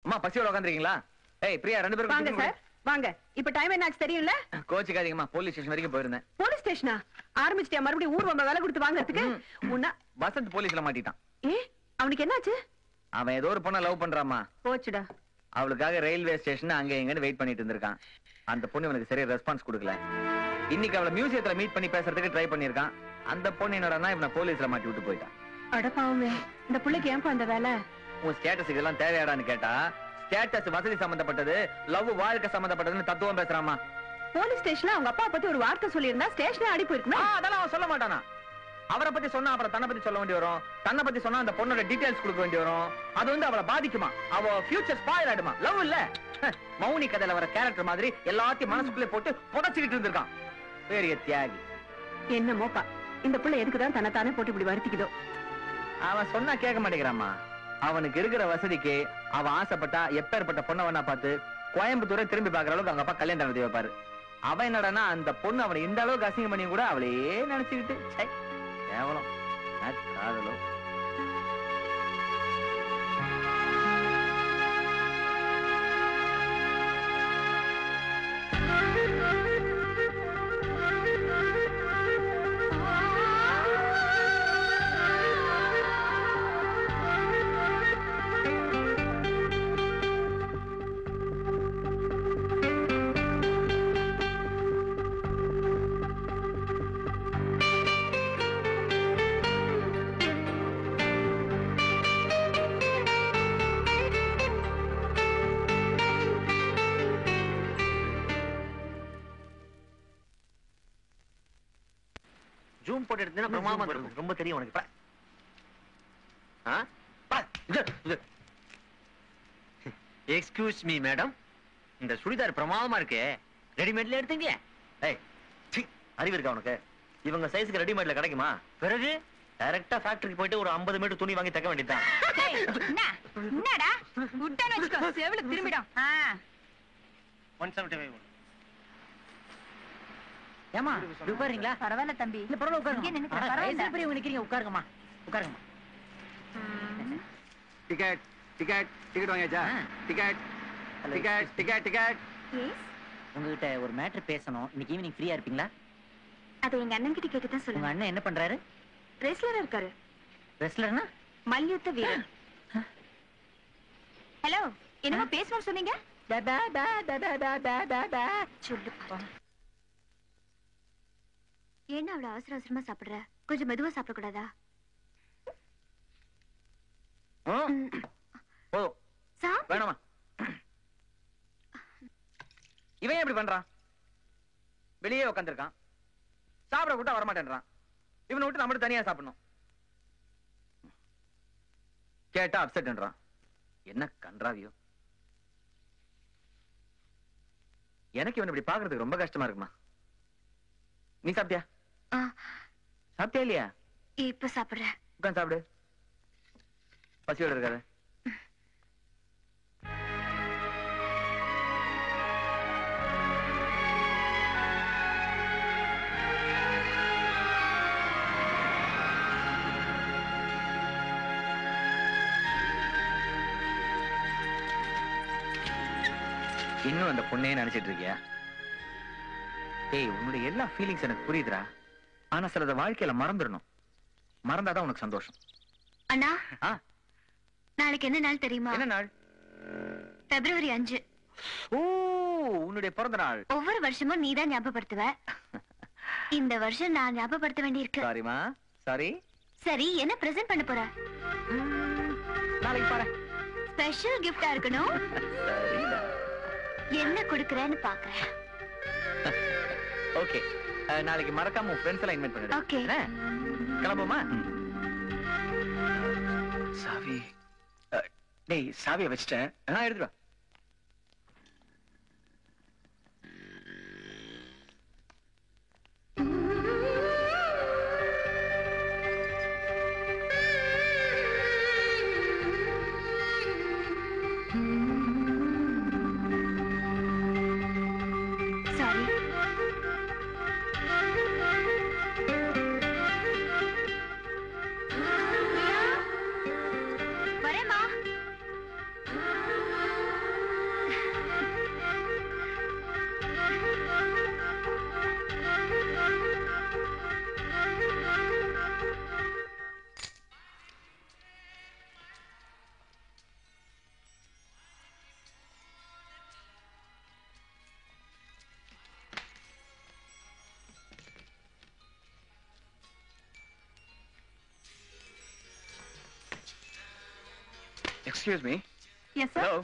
அம்மா பசியோட உட்காந்துருக்கீங்களா? ஏய் பிரியா, 2 பேரும் வாங்க சார் வாங்க. இப்ப டைம் என்ன ஆச்சு தெரியும்ல? கோச்சுக்காதீங்கம்மா, போலீஸ் ஸ்டேஷன் வரைக்கும் போயிருந்தேன். போலீஸ் ஸ்டேஷனா? ஆரம்பிச்சிட்டியா மறுபடியும் ஊர் வம்ப வேலை கொடுத்து வாங்குறதுக்கு? உன்ன வசந்த் போலீஸ்ல மாட்டிட்டான். அவனுக்கு என்னாச்சு? அவன் ஏதோ ஒரு பொண்ணை லவ் பண்றாமா. போச்சுடா. அவளுக்காக ரயில்வே ஸ்டேஷன் அங்க எங்கன்னு வெயிட் பண்ணிட்டு இருந்திருக்கான். அந்த பொண்ணு அவனுக்கு சரியா ரெஸ்பான்ஸ் கொடுக்கல. இன்னைக்கு அவளை மியூசியத்துல மீட் பண்ணி பேசுறதுக்கு ட்ரை பண்ணிருக்கான். அந்த பொண்ணு என்னடா இவனை போலீஸ்ல மாட்டி விட்டு போயிட்டான். அடப்பாவுமே, இந்த புள்ளைக்கு ஏன்பா அந்த வேலை? உன் ஸ்டேட்டஸ் இதெல்லாம் தேவையாடான்னு கேட்டா, ஸ்டேட்டஸ் வசதி சம்பந்தப்பட்டது, லவ் வாழ்க்கை சம்பந்தப்பட்டதுன்னு தத்துவம் பேசுறாமா. போலீஸ் ஸ்டேஷன்ல அவங்க அப்பா பத்தி ஒரு வார்த்தை சொல்லியிருந்தா ஸ்டேஷனே ஆடி போயிருக்குமா? அதெல்லாம் அவன் சொல்ல மாட்டானா. அவரை பத்தி சொன்னா அப்புறம் தன்னை பத்தி சொல்ல வேண்டி வரும். தன்னை பத்தி சொன்னா அந்த பொண்ணோட டீடைல்ஸ் கொடுக்க வேண்டி வரும். அது வந்து அவளை பாதிக்குமா, அவ ஃபியூச்சர் ஸ்பாயில் ஆயிடுமா. லவ் இல்ல, மௌனி கதையில வர கேரக்டர் மாதிரி எல்லாத்தையும் மனசுக்குள்ளே போட்டு புதைச்சுக்கிட்டு இருந்திருக்கான். பெரிய தியாகி. என்னமோப்பா, இந்த பிள்ளை எதுக்குதான் தன்னைத்தானே போட்டு இப்படி வருத்திக்குதோ? அவன் சொன்னா கேட்க மாட்டேங்கிறாமா. அவனுக்கு இருக்கிற வசதிக்கு அவன் ஆசைப்பட்டா எப்பேற்பட்ட பொண்ணை வேணா பார்த்து கோயம்புத்தூரை திரும்பி பாக்குற அளவுக்கு அவங்க அப்பா கல்யாணம் நடத்தி வைப்பாரு. அவன் என்னடானா அந்த பொண்ணு அவனை இந்த அளவுக்கு அசிங்கம் பண்ணி கூட அவளையே நினைச்சுக்கிட்டு கேவலம் காதலோ. ஜூம் போட்டு எடுத்தா பிரமாதமா இருக்கும். ரொம்ப தெரியும் உனக்கு. எக்ஸ்கியூஸ் மீ மேடம், இந்த சுடிதார் பிரமாதமா இருக்கு. ரெடிமேட்ல எடுத்தீங்க? அறிவு இருக்கா உனக்கு? இவங்க சைஸ்க்கு ரெடிமேட்ல கிடைக்குமா? பிறகு டைரக்டா ஃபேக்டரிக்கு போயிட்டு ஒரு 50 மீட்டர் துணி வாங்கி தைக்க வேண்டியதுதான். என்னடா உட்டானே வெச்சுக்கோ, சேவல திரும்பிடும். 175. ஏமா உட்காருங்களா? பரவாயில்ல தம்பி. இல்ல பரவாயில்ல உட்காருங்க. பரவாயில்ல. பெரியவங்க நிக்கிறீங்க, உட்காருங்கம்மா உட்காருங்கம்மா. டிக்கெட் டிக்கெட் டிக்கெட் வாங்கியாச்சா? Ticket ticket ticket ticket. உங்ககிட்ட ஒரு மேட்டர் பேசணும். இன்னைக்கு ஈவினிங் ஃப்ரீயா இருப்பீங்களா? அது எங்க அண்ணன் கிட்ட கேட்டு தான் சொல்லுங்க. உங்க அண்ணன் என்ன பண்றாரு? ரெஸ்லரா இருக்காரு. ரெஸ்லர்னா? மல்யுத்த வீரர். ஹலோ, என்னமோ பேசணும் சொன்னீங்க? சொல்லுப்பா. என்ன அவ்வளவு அவசர அவசரமா சாப்பிடுற? கொஞ்சம் மெதுவா சாப்பிட கூடாதா? வேணாமா? இவன் எப்படி பண்றான்? வெளியே உட்காந்துருக்கான், சாப்பிட கூட்டா வரமாட்டேன்றான். இவனை விட்டு நம்ம தனியா சாப்பிடணும். கேட்டா அப்செட்ன்றான். என்ன கன்றாவியோ. எனக்கு இவன் இப்படி பாக்குறதுக்கு ரொம்ப கஷ்டமா இருக்குமா. நீ சாப்பிட்டியா? சாப்பிட்டியா இல்லையா? இப்ப சாப்பிடுறேன். உட்காந்து சாப்பிடு, பசியோட இருக்காது. இன்னும் அந்த பொண்ணையே நினைச்சிட்டு இருக்கியா? ஏய், உன்னுடைய எல்லா ஃபீலிங்ஸ் எனக்கு புரியுதுடா. ஆனா சிலத வாழ்க்கையில மறந்துடணும். மறந்தாதான் உனக்கு சந்தோஷம். அண்ணா, நாளைக்கு என்ன நாள் தெரியுமா? என்ன நாள்? February 5. ஓ, உன்னுடைய பிறந்த நாள். ஒவ்வொரு வருஷமும் நீதான் ஞாபகப்படுத்துவ. இந்த வருஷம் நான் ஞாபகப்படுத்த வேண்டியிருக்கு. சாரிமா, சாரி. சரி, என்ன பிரசன்ட் பண்ண போற? நாளைக்கு பாரு. ஸ்பெஷல் கிஃப்டா இருக்கணும். என்ன கொடுக்கறேன்னு பாக்குறேன். ஓகே, நாளைக்கு மறக்காம உன் ஃப்ரெண்ட்ஸ் எல்லாம் இன்வைட் பண்ணிடு. ஓகே, கிளம்புமா? சாவி. டேய், சாவியை வச்சிட்டேன். எடுத்துட்டு வா. Excuse me. Yes sir. Hello.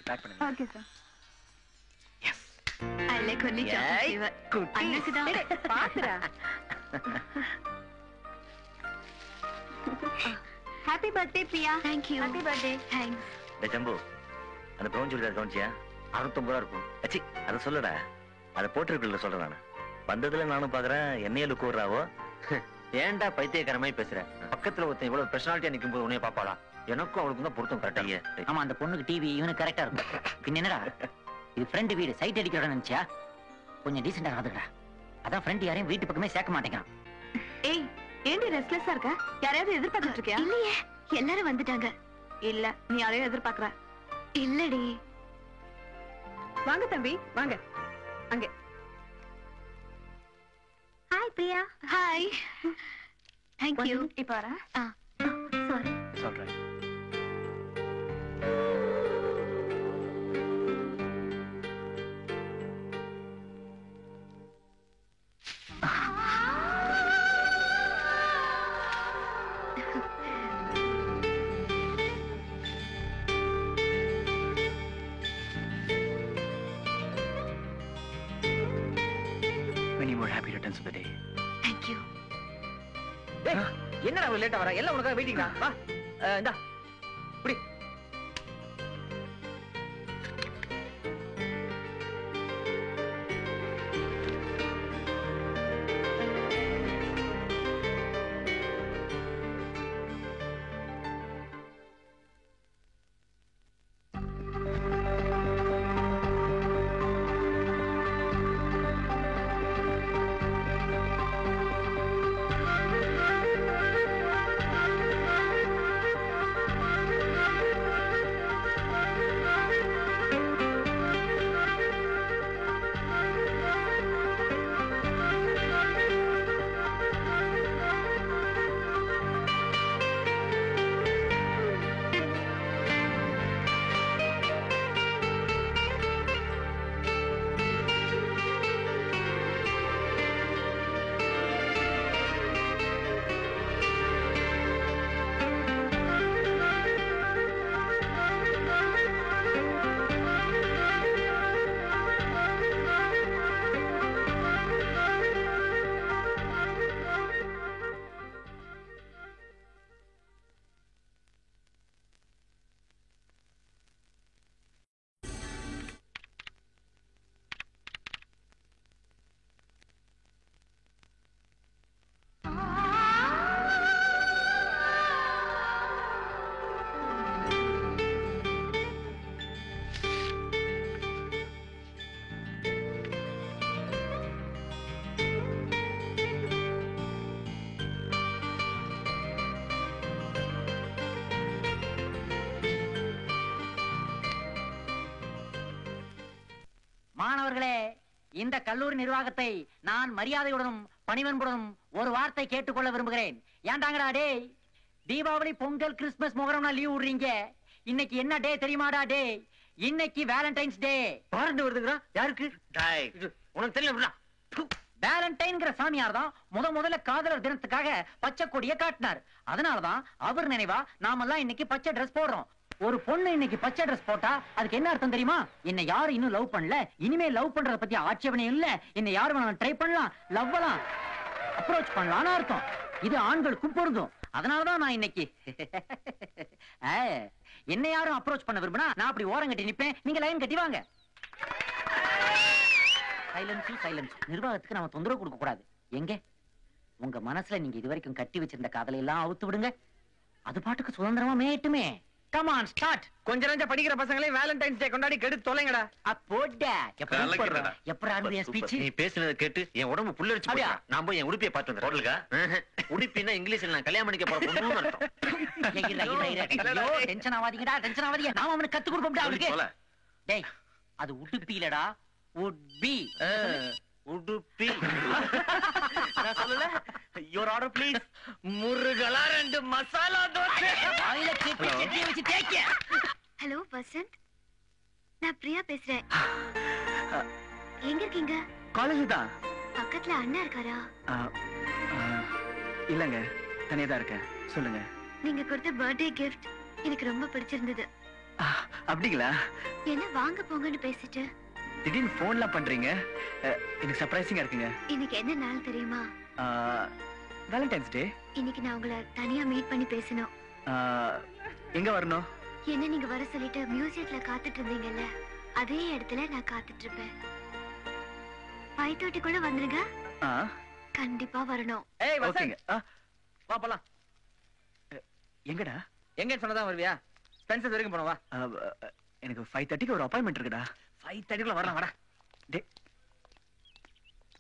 Pack பண்ணுங்க. Okay sir. Yes. I like only chocolate flavour. அண்ணனுக்கு தான் பாத்துடா. Happy birthday Priya. Thank you. Happy birthday. Thanks. டேய் ஜம்பு, அந்த ப்ரௌன் சுடிதார் கவுன்சியா 650 ரூபா இருக்கும். அச்சி அதை சொல்லடா. அதை போட்டிருக்கல சொல்றேன் நான். வந்ததுல நானும் பாக்குறேன் என்னைய லுக்கு விடுறாவோ. ஏன்டா பைத்தியக்கார மாதிரி பேசுற? பக்கத்துல ஒருத்தன் இவ்வளவு பர்சனாலிட்டியா நிக்கும் போது உன்னைய பாப்பாளா? எனக்கும் அவளுக்கும் தான் பொருத்தம் கரெக்டாங்க. ஆமா அந்த பொண்ணுக்கு டிவி இவனுக்கு கரெக்டா இருக்கும். பின்ன என்னடா இது ஃப்ரெண்ட் வீடு சைட் அடிக்கிறோட நினைச்சா கொஞ்சம் டீசெண்டா நடந்துக்கடா. அதான் ஃப்ரெண்ட் யாரையும் வீட்டு பக்கமே சேர்க்க மாட்டேங்கிறான். ஏய் ஏண்டி ரெஸ்ட்லெஸ்ஸா இருக்க? யாரையாவது எதிர்பார்த்துட்டு இருக்கியா? இல்லையே, எல்லாரும் வந்துட்டாங்க. இல்ல நீ யாரையும் எதிர்பார்க்கற? இல்லடி. வாங்க தம்பி வாங்க. அங்க. Hi Priya. Hi. Thank you. இப்ப வரேன். சாரி. சொல்றேன். Many more happy returns of the day. Thank you. டேய் என்னடா அவ லேட்டா வர? எல்லாம் உனக்காக வெயிட்டிங்டா. வா. இந்தா. புடி. மாணவர்களே, இந்த கல்லூரி நிர்வாகத்தை நான் மரியாதையுடனும் பணிவன்புடனும் ஒரு வார்த்தை கேட்டுக்கொள்ள விரும்புகிறேன். ஏன்டாங்கடா டேய், தீபாவளி, பொங்கல், கிறிஸ்துமஸ், முகரம்னா லீவ் விடுறீங்க. இன்னைக்கு என்ன டே தெரியுமாடா டே? இன்னைக்கு வேலண்டைன்ஸ் டே. பாரண்ட் வருதுங்கறா? யாருக்கு? டேய் உனக்கு தெரியல. வேலண்டைன்ங்கிற சாமியார் தான் முதல்ல காதலர் தினத்துக்காக பச்சை கொடியை காட்டினார். அதனாலதான் அவர் நினைவா நாமெல்லாம் இன்னைக்கு பச்சை ட்ரெஸ் போடுறோம். ஒரு பொண்ணு இன்னைக்கு பச்சை ட்ரெஸ் போட்டா அதுக்கு என்ன அர்த்தம் தெரியுமா? என்ன யாரும் இன்னும் லவ் பண்ணல, இனிமே லவ் பண்றத பத்தி ஆட்சேபனை இல்ல, என்ன யாரும் வேணாலும் ட்ரை பண்ணலாம், லவ்வலாம் அப்ரோச் பண்ணலாம்னு அர்த்தம். இது ஆண்களுக்கும் பொருந்தும். அதனாலதான் நான் இன்னைக்கு என்ன யாரும் அப்ரோச் பண்ண விரும்பினா நான் அப்படி ஓரம் கட்டி நிப்பேன், நீங்க லைன் கட்டி வாங்க. சைலன்ஸ். நிர்வாகத்துக்கு நாம தொந்தரவு கொடுக்க கூடாது. எங்க உங்க மனசுல நீங்க இதுவரைக்கும் கட்டி வச்சிருந்த காதலை எல்லாம் அவுத்து விடுங்க. அது பாட்டுக்கு சுதந்திரமா மேட்டுமே. Come on start. கொஞ்ச நஞ்ச படிக்கிற பசங்களே வேலண்டைன்ஸ் டே கொண்டாடி கெடுத்து தொலைங்கடா. அப்போடா எப்பறா என் ஸ்பீச் நீ பேசுனத கேட்டு என் உடம்பு புல்லரிச்சு போச்சு. நான் போய் என் உடுப்பியை பார்த்து வந்தேன். ஹோட்டலுக்கா? உடுப்பினா இங்கிலீஷ்ல நான் கல்யாணம் பண்ணிக்க போற பொண்ணுன்னு அர்த்தம். டென்ஷன் ஆவாதீங்கடா, டென்ஷன் ஆவாதீங்க. நாம அவனுக்கு கத்து கொடுப்போம்டா அவனுக்கு. டேய் அது உடுப்பிலடா, உட்பி. உடுப்பி. நான் சொல்லல. Your order please. முருகலா 2 மசாலா தோசை. வாயில செட்டி வச்சு தேய்க்க. ஹலோ வசந்த், நான் பிரியா பேசுறேன். எங்க இருக்கீங்க? காலேஜ் தான். பக்கத்துல அண்ணா இருக்காரா? இல்லங்க, தனியா தான் இருக்கேன். சொல்லுங்க. நீங்க கொடுத்த பர்த்டே கிஃப்ட் எனக்கு ரொம்ப பிடிச்சிருந்தது. அப்படிங்களா? என்ன வாங்க போங்கன்னு பேசிட்டு திடீர்னு போன்லாம் பண்றீங்க. எனக்கு சர்ப்ரைசிங்கா இருக்குங்க. இன்னைக்கு என்ன நாள் தெரியுமா? வேலண்டைன்ஸ் டே. இன்னைக்கு நான் உங்களை தனியா மீட் பண்ணி பேசணும். எங்க வரணும்? என்ன நீங்க வர சொல்லிட்டு மியூசியத்துல காத்துட்டு இருந்தீங்கல்ல, அதே இடத்துல நான் காத்துட்டு இருப்பேன். 5:30க்குள்ள வந்துருங்க. கண்டிப்பா வரணும். ஏய் வசங்க, வா போலாம். எங்கடா? எங்க சொன்னதா வருவியா? ஸ்பென்சர்ஸ் வரைக்கும் போனவா? எனக்கு 5:30க்கு ஒரு அப்பாயின்மெண்ட் இருக்குடா. 5:30க்குள்ள வரலாம் வாடா. டேய்